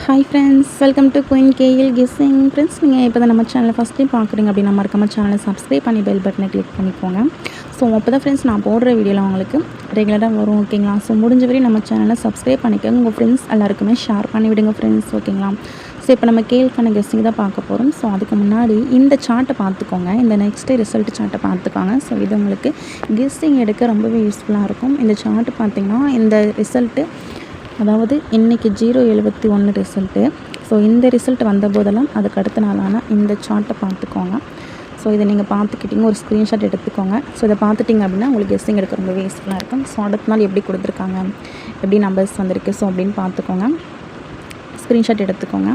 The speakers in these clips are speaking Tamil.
Hi friends, welcome to queen KL guessing. Friends, நீங்கள் இப்போ தான் நம்ம சேனலை ஃபஸ்ட் டைம் பார்க்குறீங்க அப்படின்னா மறக்காம சேனலை சப்ஸ்கிரைப் பண்ணி பெல் பட்டனை கிளிக் பண்ணிக்கோங்க. ஸோ அப்போ தான் ஃப்ரெண்ட்ஸ் நான் போடுற வீடியோலாம் உங்களுக்கு ரெகுலராக வரும். ஓகேங்களா? ஸோ முடிஞ்ச வரையும் நம்ம சேனலை சப்ஸ்கிரைப் பண்ணிக்கோங்க. உங்கள் ஃப்ரெண்ட்ஸ் எல்லாருக்குமே ஷேர் பண்ணி விடுங்க ஃப்ரெண்ட்ஸ். ஓகேங்களா? ஸோ இப்போ நம்ம கேஎல்கான கெஸ்ஸிங் தான் பார்க்க போகிறோம். ஸோ அதுக்கு முன்னாடி இந்த சார்ட்டை பார்த்துக்கோங்க. இந்த நெக்ஸ்ட்டு ரிசல்ட் சார்ட்டை பார்த்துக்கோங்க. ஸோ இது உங்களுக்கு கெஸ்ஸிங் எடுக்க ரொம்பவே யூஸ்ஃபுல்லாக இருக்கும். இந்த சார்ட்டு பார்த்திங்கன்னா இந்த ரிசல்ட்டு, அதாவது இன்றைக்கி 071 ரிசல்ட்டு. ஸோ இந்த ரிசல்ட் வந்த போதெல்லாம் அதுக்கு அடுத்த நாளான இந்த சார்ட்டை பார்த்துக்கோங்க. ஸோ இதை நீங்கள் பார்த்துக்கிட்டிங்க, ஒரு ஸ்க்ரீன்ஷாட் எடுத்துக்கோங்க. ஸோ இதை பார்த்துட்டிங்க அப்படின்னா உங்களுக்கு கெஸ்ஸிங் எடுக்க ரொம்பவே யூஸ்ஃபுல்லாக இருக்கும். ஸோ அடுத்த நாள் எப்படி கொடுத்துருக்காங்க, எப்படி நம்பர்ஸ் வந்திருக்கு, ஸோ அப்படின்னு பார்த்துக்கோங்க. ஸ்க்ரீன்ஷாட் எடுத்துக்கோங்க.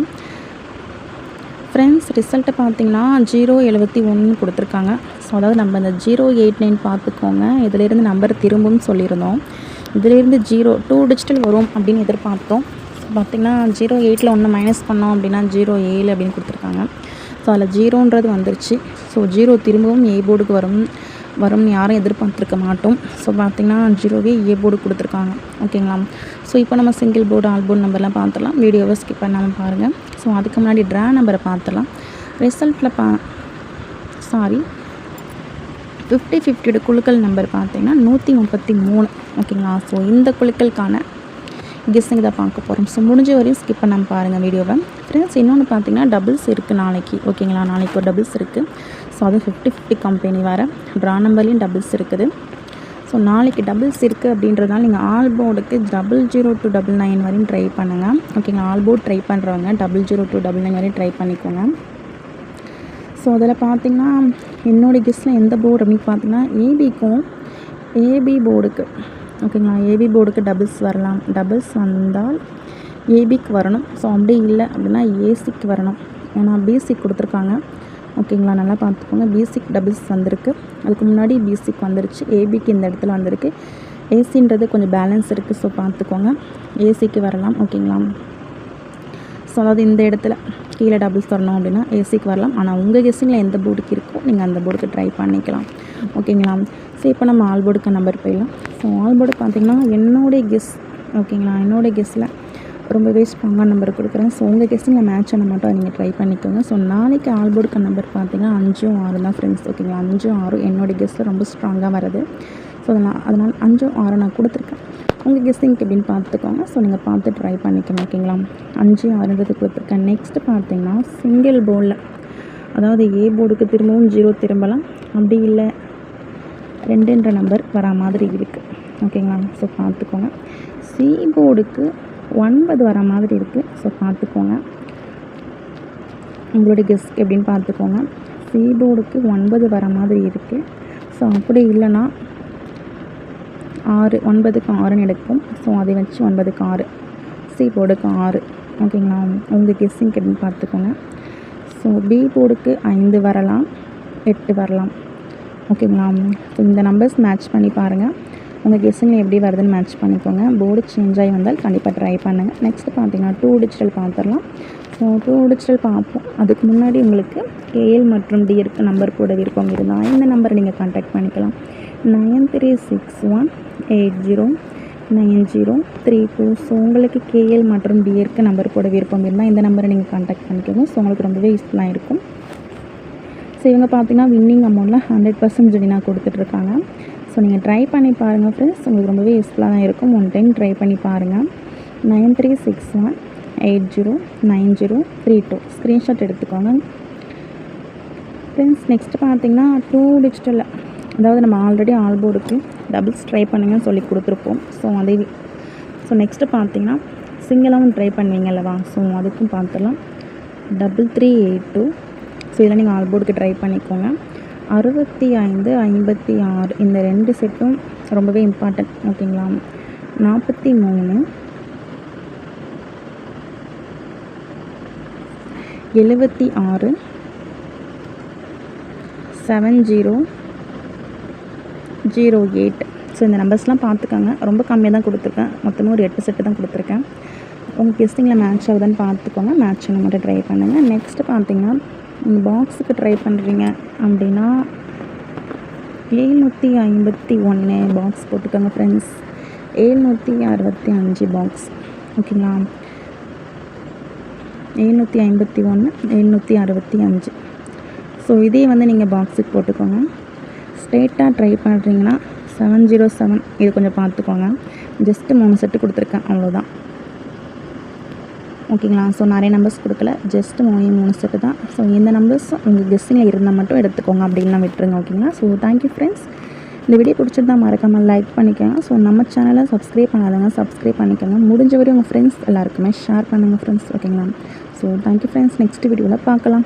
ஃப்ரெண்ட்ஸ், ரிசல்ட்டை பார்த்திங்கன்னா 071 கொடுத்துருக்காங்க. ஸோ அதாவது நம்ம இந்த 089 பார்த்துக்கோங்க. இதிலேருந்து நம்பர் திரும்பும்னு சொல்லியிருந்தோம். இதிலேருந்து 2 டிஜிட்டல் வரும் அப்படின்னு எதிர்பார்த்தோம். ஸோ பார்த்திங்கன்னா 08ல் 1 மைனஸ் பண்ணோம் அப்படின்னா 07 அப்படின்னு கொடுத்துருக்காங்க. ஸோ அதில் 0ன்றது வந்துருச்சு. ஸோ 0 திரும்பவும் ஏ போர்டுக்கு வரும்னு யாரும் எதிர்பார்த்துருக்க மாட்டோம். ஸோ பார்த்திங்கன்னா 0வே ஏ போர்டு கொடுத்துருக்காங்க. ஓகேங்களா? ஸோ இப்போ நம்ம சிங்கிள் போர்டு, ஆல் போர்டு நம்பர்லாம் பார்த்துடலாம். வீடியோவை ஸ்கிப் பண்ணாமல் பாருங்கள். ஸோ அதுக்கு முன்னாடி ட்ரா நம்பரை பார்த்துடலாம். ரிசல்ட்டில் 50-50 குழுக்கள் நம்பர் பார்த்திங்கன்னா 133. ஓகேங்களா? ஸோ இந்த குழுக்களுக்கான கெஸ்ஸிங் தான் பார்க்க போகிறோம். ஸோ முடிஞ்ச வரையும் ஸ்கிப் பண்ணாமல் பாருங்கள் வீடியோவை. ஃப்ரெண்ட்ஸ், இன்னொன்று பார்த்திங்கன்னா டபுள்ஸ் இருக்குது நாளைக்கு. ஓகேங்களா? நாளைக்கு ஒரு டபுள்ஸ் இருக்குது. ஸோ அது 50-50 கம்பெனி வேறு. ட்ரா நம்பர்லேயும் டபுள்ஸ் இருக்குது. ஸோ நாளைக்கு டபுள்ஸ் இருக்குது அப்படின்றதுனால நீங்கள் ஆல் போர்டுக்கு 00 to 99 வரையும் ட்ரை பண்ணுங்கள். ஓகேங்களா? ஆல் போர்டு ட்ரை பண்ணுறவங்க 00 to 99 வரையும் ட்ரை பண்ணிக்கோங்க. ஸோ அதில் பார்த்திங்கன்னா என்னோடய கெஸ்ட்டில் எந்த போர்டு அப்படின்னு பார்த்திங்கன்னா ஏபி போர்டுக்கு. ஓகேங்களா? ஏபி போர்டுக்கு டபுள்ஸ் வரலாம். டபுள்ஸ் வந்தால் ஏபிக்கு வரணும். ஸோ அப்படி இல்லை அப்படின்னா ஏசிக்கு வரணும். ஏன்னா பிசிக் கொடுத்துருக்காங்க. ஓகேங்களா? நல்லா பார்த்துக்கோங்க. பிசிக் டபுள்ஸ் வந்திருக்கு. அதுக்கு முன்னாடி பிசிக் வந்துருச்சு. ஏபிக்கு இந்த இடத்துல வந்திருக்கு. ஏசின்றது கொஞ்சம் பேலன்ஸ் இருக்குது. ஸோ பார்த்துக்கோங்க. ஏசிக்கு வரலாம். ஓகேங்களா? ஸோ அதாவது இந்த இடத்துல கீழே டபுள்ஸ் வரணும் அப்படின்னா ஏசிக்கு வரலாம். ஆனால் உங்கள் கெஸ்ஸிங்கில் எந்த போர்டுக்கு இருக்கோ நீங்கள் அந்த போர்டுக்கு ட்ரை பண்ணிக்கலாம். ஓகேங்களா? ஸோ இப்போ நம்ம ஆல் போர்டுக்கு நம்பர் போயிடலாம். ஸோ ஆல் போர்டு பார்த்திங்கன்னா என்னோடய கெஸ். ஓகேங்களா? என்னோடய கெஸ்ஸில் ரொம்பவே ஸ்ட்ராங்கான நம்பர் கொடுக்குறேன். ஸோ உங்கள் கெஸ்ஸிங்கில் மேட்ச் ஆன மட்டும் நீங்கள் ட்ரை பண்ணிக்கோங்க. ஸோ நாளைக்கு ஆல் போர்டுக்கு நம்பர் பார்த்திங்கன்னா 5 6 தான் ஃப்ரெண்ட்ஸ். ஓகேங்களா? 5 6 என்னோடய கெஸ்ஸில் ரொம்ப ஸ்ட்ராங்காக வருது. ஸோ அதனால் 5 6 நான் கொடுத்துருக்கேன். உங்கள் கெஸ்ஸிங்க்கு எப்படின்னு பார்த்துக்கோங்க. ஸோ நீங்கள் பார்த்து ட்ரை பண்ணிக்கணும். ஓகேங்களா? 5 6ன்றது கொடுத்துருக்கேன். நெக்ஸ்ட்டு பார்த்திங்கன்னா சிங்கிள் போர்டில், அதாவது ஏ போர்டுக்கு திரும்பவும் 0 திரும்பலாம். அப்படி இல்லை 2ன்ற நம்பர் வரா மாதிரி இருக்குது. ஓகேங்களா? ஸோ பார்த்துக்கோங்க. சி போர்டுக்கு 9 வர மாதிரி இருக்குது. ஸோ பார்த்துக்கோங்க. உங்களுடைய கெஸ் எப்படின்னு பார்த்துக்கோங்க. சி போர்டுக்கு 9 வர மாதிரி இருக்குது. ஸோ அப்படி இல்லைன்னா 9க்கு 6ன்னு எடுப்போம். ஸோ அதை வச்சு 9க்கு 6, சி போர்டுக்கு 6. ஓகேங்களா? உங்கள் கெஸ்ஸிங் எப்படின்னு பார்த்துக்கோங்க. ஸோ பி போர்டுக்கு 5 வரலாம், 8 வரலாம். ஓகேங்களா? ஸோ இந்த நம்பர்ஸ் மேட்ச் பண்ணி பாருங்கள். உங்கள் கெஸ்ஸிங்கில் எப்படி வருதுன்னு மேட்ச் பண்ணிக்கோங்க. போர்டு சேஞ்ச் ஆகி வந்தால் கண்டிப்பாக ட்ரை பண்ணுங்கள். நெக்ஸ்ட்டு பார்த்திங்கன்னா 2 டிஜிட்டல் பார்த்துடலாம். ஸோ 2 டிஜிட்டல் பார்ப்போம். அதுக்கு முன்னாடி உங்களுக்கு கேஎல் மற்றும் டிஎருக்கு நம்பர் போட விருப்பம் இருந்தால் இந்த நம்பரை நீங்கள் கான்டாக்ட் பண்ணிக்கலாம். 9361809032. ஸோ உங்களுக்கு கேஎல் மற்றும் டிஎருக்கு நம்பர் போட விருப்பம் இருந்தால் இந்த நம்பரை நீங்கள் கான்டாக்ட் பண்ணிக்கோங்க. ஸோ உங்களுக்கு ரொம்பவே யூஸ்ஃபுல்லாக இருக்கும். ஸோ இவங்க பார்த்திங்கன்னா வின்னிங் அமௌண்ட்டில் 100% வினாக கொடுத்துட்ருக்காங்க. ஸோ நீங்கள் ட்ரை பண்ணி பாருங்கள் ஃப்ரெண்ட்ஸ். உங்களுக்கு ரொம்பவே யூஸ்ஃபுல்லாக தான் இருக்கும். 1 டைம் ட்ரை பண்ணி பாருங்கள். 9361809032 ஸ்க்ரீன்ஷாட் எடுத்துக்கோங்க ஃப்ரெண்ட்ஸ். நெக்ஸ்ட்டு பார்த்திங்கன்னா 2 டிஜிட்டல், அதாவது நம்ம ஆல்ரெடி ஆல் போர்டுக்கு டபுள்ஸ் ட்ரை பண்ணுங்கன்னு சொல்லி கொடுத்துருப்போம். ஸோ நெக்ஸ்ட்டு பார்த்திங்கன்னா சிங்கிளாகவும் ட்ரை பண்ணுவீங்க அல்லவா? ஸோ அதுக்கும் பார்த்துடலாம். 3382. ஸோ இதில் நீங்கள் ஆல் போர்டுக்கு ட்ரை பண்ணிக்கோங்க. 65 56 இந்த 2 செட்டும் ரொம்பவே இம்பார்ட்டன்ட். ஓகேங்களா? 43 76 7008. ஸோ இந்த நம்பர்ஸ்லாம் பார்த்துக்கோங்க. ரொம்ப கம்மியாக தான் கொடுத்துருக்கேன். மொத்தமாக ஒரு 8 செட்டு தான் கொடுத்துருக்கேன். உங்கள் கெஸ்ஸிங்கில் மேட்ச் ஆகுதுன்னு பார்த்துக்கோங்க. மேட்ச் ஆன மாதிரி ட்ரை பண்ணுங்கள். நெக்ஸ்ட்டு பார்த்திங்கன்னா பாக்ஸுக்கு ட்ரை பண்ணுறீங்க அப்படின்னா 751 பாக்ஸ் போட்டுக்கோங்க ஃப்ரெண்ட்ஸ். 765 பாக்ஸ். ஓகேங்களா? 751 765. ஸோ இதே வந்து நீங்கள் பாக்ஸுக்கு போட்டுக்கோங்க. ஸ்ட்ரெயிட்டாக ட்ரை பண்ணுறீங்கன்னா 707 இது கொஞ்சம் பார்த்துக்கோங்க. ஜஸ்ட்டு 3 செட்டு கொடுத்துருக்கேன், அவ்வளோதான். ஓகேங்களா? ஸோ நிறைய நம்பர்ஸ் கொடுக்கல, ஜஸ்ட்டு 3 செட்டு தான். ஸோ இந்த நம்பர்ஸ் உங்கள் கெஸ்ஸிங்கில் இருந்தால் மட்டும் எடுத்துக்கோங்க, அப்படின்லாம் விட்டுருங்க. ஓகேங்களா? So thank you friends. இந்த வீடியோ பிடிச்சிருந்தா மறக்காமல் லைக் பண்ணிக்கோங்க. ஸோ நம்ம சேனலை சப்ஸ்கிரைப் பண்ணாதவங்க சப்ஸ்கிரைப் பண்ணிக்கோங்க. முடிஞ்ச வரையும் உங்கள் ஃப்ரெண்ட்ஸ் எல்லாருக்குமே ஷேர் பண்ணுங்கள் ஃப்ரெண்ட்ஸ். ஓகேங்களா? So thank you friends. நெக்ஸ்ட் வீடியோவில் பார்க்கலாம்.